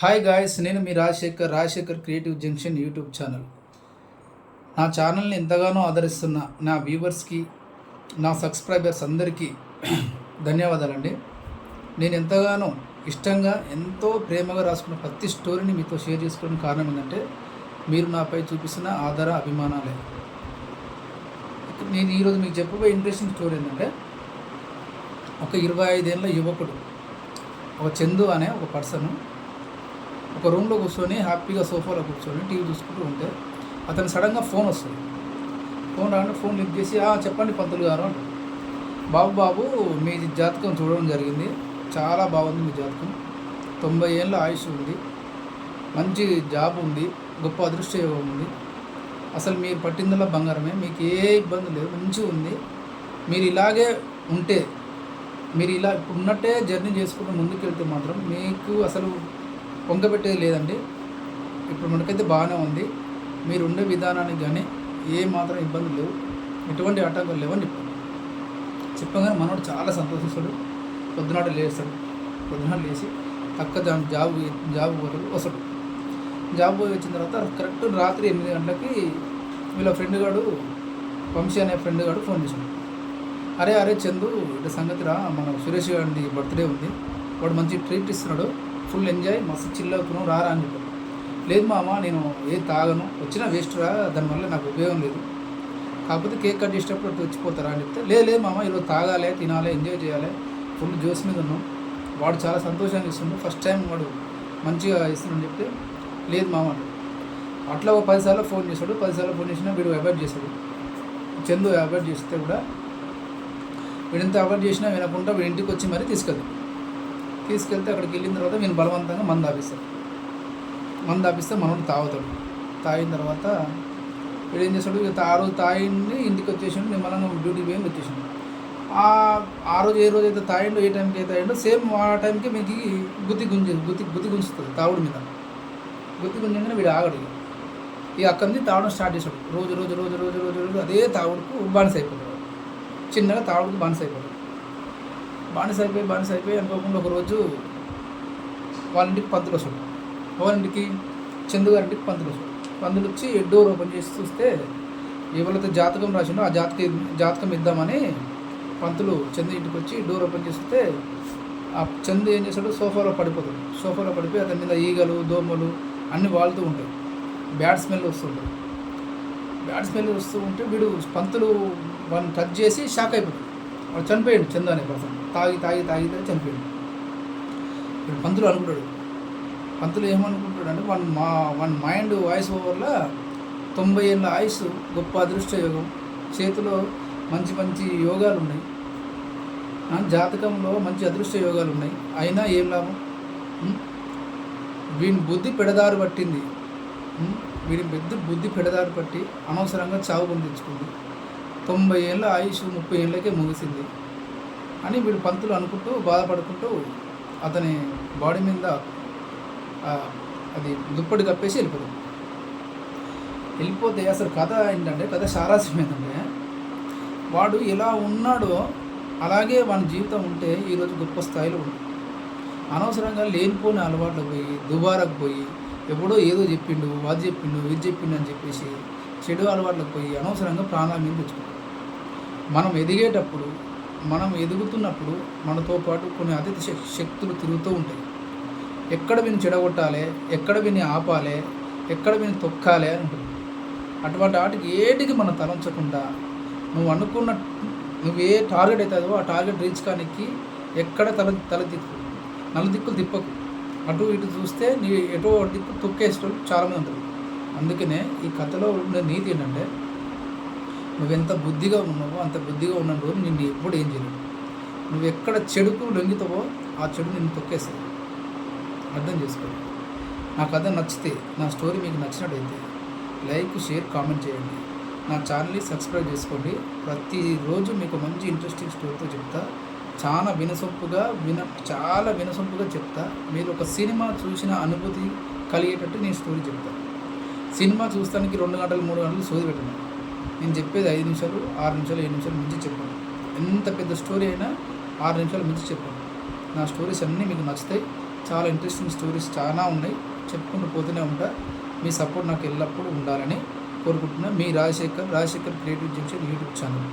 Hi guys, నేను మీ Rajasekhar Creative Junction YouTube channel. నా ఛానల్ని ఎంతగానో ఆదరిస్తున్న నా వ్యూవర్స్కి, నా సబ్స్క్రైబర్స్ అందరికీ ధన్యవాదాలండి. నేను ఎంతగానో ఇష్టంగా, ఎంతో ప్రేమగా రాసుకున్న ప్రతి స్టోరీని మీతో షేర్ చేసుకోవడానికి కారణం ఏంటంటే మీరు నాపై చూపిస్తున్న ఆదర అభిమానాలే. నేను ఈరోజు మీకు చెప్పబోయే ఇంట్రెస్టింగ్ స్టోరీ ఏంటంటే, ఒక 25 ఏళ్ళ యువకుడు, ఒక చందు అనే ఒక పర్సన్ ఒక రూమ్లో కూర్చొని హ్యాపీగా సోఫాలో కూర్చొని టీవీ చూసుకుంటూ ఉంటే అతను సడన్గా ఫోన్ వస్తుంది. ఫోన్ రాగానే ఫోన్ లిఫ్ట్ చేసి, చెప్పండి పంతులు గారు అంట. బాబు మీ జాతకం చూడడం జరిగింది, చాలా బాగుంది మీ జాతకం. 90 ఏళ్ళ ఆయుష్ ఉంది, మంచి జాబ్ ఉంది, గొప్ప అదృష్ట యోగం ఉంది. అసలు మీరు పట్టిందల్లా బంగారమే, మీకు ఏ ఇబ్బంది లేదు, మంచిగా ఉంది. మీరు ఇలాగే ఉంటే, మీరు ఇలా ఇప్పుడు ఉన్నట్టే జర్నీ చేసుకుంటూ ముందుకు వెళ్తే మాత్రం మీకు అసలు పొంగబెట్టేది లేదండి. ఇప్పుడు మనకైతే బాగానే ఉంది, మీరు ఉండే విధానానికి కానీ ఏ మాత్రం ఇబ్బందులు లేవు, ఎటువంటి ఆటంకాలు లేవని చెప్పగానే మనోడు చాలా సంతోషిస్తాడు. పొద్దునాట లేచి తక్క జాబ్ పోతాడు, వస్తాడు. జాబ్ పోయి వచ్చిన తర్వాత కరెక్ట్ రాత్రి 8 గంటలకి వీళ్ళ ఫ్రెండ్ గాడు, వంశీ అనే ఫ్రెండ్ గాడు ఫోన్ చేశాడు. అరే చందు, ఇట్లా సంగతి రా, మన సురేష్ గారి బర్త్డే ఉంది, వాడు మంచి ట్రీట్ ఇస్తున్నాడు, ఫుల్ ఎంజాయ్, మస్తు చిల్ అవుతున్నావు, రారా అని చెప్పాడు. లేదు మామ, నేను ఏది తాగను, వచ్చినా వేస్ట్ రా, దానివల్ల నాకు ఉపయోగం లేదు, కాకపోతే కేక్ కట్ చేసేటప్పుడు అటు వచ్చిపోతారా అని చెప్తే, లేదు మామ, ఈరోజు తాగాలి, తినాలి, ఎంజాయ్ చేయాలి, ఫుల్ జోస్ మీద ఉన్నాం. వాడు చాలా సంతోషంగా ఇస్తున్నాడు, ఫస్ట్ టైం వాడు మంచిగా ఇస్తున్నాడు చెప్తే, లేదు మామ అంటే అట్లా ఒక 10 సార్లు ఫోన్ చేశాడు. 10 సార్లు ఫోన్ చేసినా వీడు అవాయిడ్ చేశాడు. చందు అవాయిడ్ చేస్తే కూడా వీడింత అవాయిడ్ చేసినా వినకుండా వీడి ఇంటికి వచ్చి మరీ తీసుకెళ్తే అక్కడికి వెళ్ళిన తర్వాత వీళ్ళు బలవంతంగా మందు ఆపిస్తే మనోడు తాగుతాడు. తాగిన తర్వాత వీడు ఏం చేస్తాడు, ఆ రోజు తాగిండి ఇంటికి వచ్చేసాడు, నిమ్మలంగా డ్యూటీకి పోయి వచ్చేసాడు. ఆ రోజు ఏ రోజు అయితే తాగిండో, ఏ టైంకి అయితే తాగిండో సేమ్ ఆ టైంకి మీకు గుత్తి గుంజుతుంది తాగుడు మీద. గుత్తి గుంజంగానే వీడు ఆగడు. ఇక అక్కడి నుంచి తాగడం స్టార్ట్ చేశాడు. రోజు అదే తాగుడుకు బానిస అయిపోతాడు. చిన్నగా తాగుడుకు బానిస అయిపోయి అనుకోకుండా ఒకరోజు వాళ్ళ ఇంటికి పంతులు వస్తాడు. వాళ్ళింటికి చందు గారింటికి పంతులు వస్తాడు. పంతులు వచ్చి డోర్ ఓపెన్ చేసి చూస్తే ఎవరైతే జాతకం రాసిండో ఆ జాతకం ఇద్దామని పంతులు చందు ఇంటికి వచ్చి డోర్ ఓపెన్ చేస్తే ఆ చందు ఏం చేస్తాడు, సోఫాలో పడిపోయి అతని మీద ఈగలు, దోమలు అన్నీ వాళ్తూ ఉంటాయి. బ్యాడ్ స్మెల్ వస్తూ ఉంటే వీడు పంతులు వాళ్ళని టచ్ చేసి షాక్ అయిపోతాడు. వాడు చనిపోయాడు. చందు అనే పర్సన్ తాగి చనిపోయాడు. ఇప్పుడు పంతులు ఏమనుకుంటాడు అంటే, వన్ మైండ్ వాయిస్ ఓవర్లో 90 ఏళ్ళ ఆయుష్, గొప్ప అదృష్ట యోగం, చేతిలో మంచి యోగాలు ఉన్నాయి, జాతకంలో మంచి అదృష్ట యోగాలు ఉన్నాయి, అయినా ఏం లాభం, వీని బుద్ధి పెడదారు పట్టింది, బుద్ధి పెడదారు పట్టి అనవసరంగా చావు పొందించుకుంది, 90 ఏళ్ళ ఆయుష్ 30 ఏళ్ళకే ముగిసింది అని వీడు పంతులు అనుకుంటూ బాధపడుకుంటూ అతని బాడీ మీద అది దుప్పటి కప్పేసి వెళ్ళిపోతే అసలు కథ ఏంటంటే, కథ సారాంశం ఏంటంటే, వాడు ఎలా ఉన్నాడో అలాగే వాని జీవితం ఉంటే ఈరోజు గొప్ప స్థాయిలో ఉంది. అనవసరంగా లేనిపోని అలవాట్లు పోయి, దుబారకు పోయి, ఎప్పుడో ఏదో చెప్పిండు, ఇది చెప్పిండు అని చెప్పేసి చెడు అలవాట్లకు పోయి అనవసరంగా ప్రాణాల మీద తెచ్చుకుంటాం. మనం ఎదుగుతున్నప్పుడు మనతో పాటు కొన్ని అతిథి శక్తులు తిరుగుతూ ఉంటాయి. ఎక్కడ విని చెడగొట్టాలి, ఎక్కడ విని ఆపాలి, ఎక్కడ విని తొక్కాలి అని ఉంటుంది. అటువంటి వాటికి ఏటికి మనం తలంచకుండా నువ్వు ఏ టార్గెట్ అవుతుందో ఆ టార్గెట్ రీచ్ కానికి ఎక్కడ నలుదిక్కులు తిప్పకు. అటు ఇటు చూస్తే నీ ఎటో దిక్కు తొక్కేసేటోళ్ళు చాలామంది ఉంటారు. అందుకనే ఈ కథలో ఉండే నీతి ఏంటంటే, నువ్వెంత బుద్ధిగా ఉన్నావో అంత బుద్ధిగా ఉన్న రోజు నిన్ను ఎప్పుడు ఏం చేయలేదు. నువ్వు ఎక్కడ చెడుకు లొంగితావో ఆ చెడు నిన్ను తొక్కేస్తుంది. అర్థం చేసుకోండి. నా కథ నచ్చితే, నా స్టోరీ మీకు నచ్చినట్టయితే లైక్, షేర్, కామెంట్ చేయండి. నా ఛానల్ని సబ్స్క్రైబ్ చేసుకోండి. ప్రతిరోజు మీకు మంచి ఇంట్రెస్టింగ్ స్టోరీతో చెప్తా, చాలా వినసొంపుగా చెప్తా. మీరు ఒక సినిమా చూసిన అనుభూతి కలిగేటట్టు నేను స్టోరీ చెప్తాను. సినిమా చూస్తానికి 2 గంటలు 3 గంటలు సోది పెట్టను. నేను చెప్పేది 5 నిమిషాలు, 6 నిమిషాలు, 7 నిమిషాలు మించి చెప్పాను. ఎంత పెద్ద స్టోరీ అయినా 6 నిమిషాలు మించి చెప్పాను. నా స్టోరీస్ అన్నీ మీకు నచ్చుతాయి. చాలా ఇంట్రెస్టింగ్ స్టోరీస్ చాలా ఉన్నాయి, చెప్పుకుంటూ పోతూనే ఉంటా. మీ సపోర్ట్ నాకు ఎల్లప్పుడూ ఉండాలని కోరుకుంటున్నా. మీ Rajasekhar Creative Junction YouTube channel.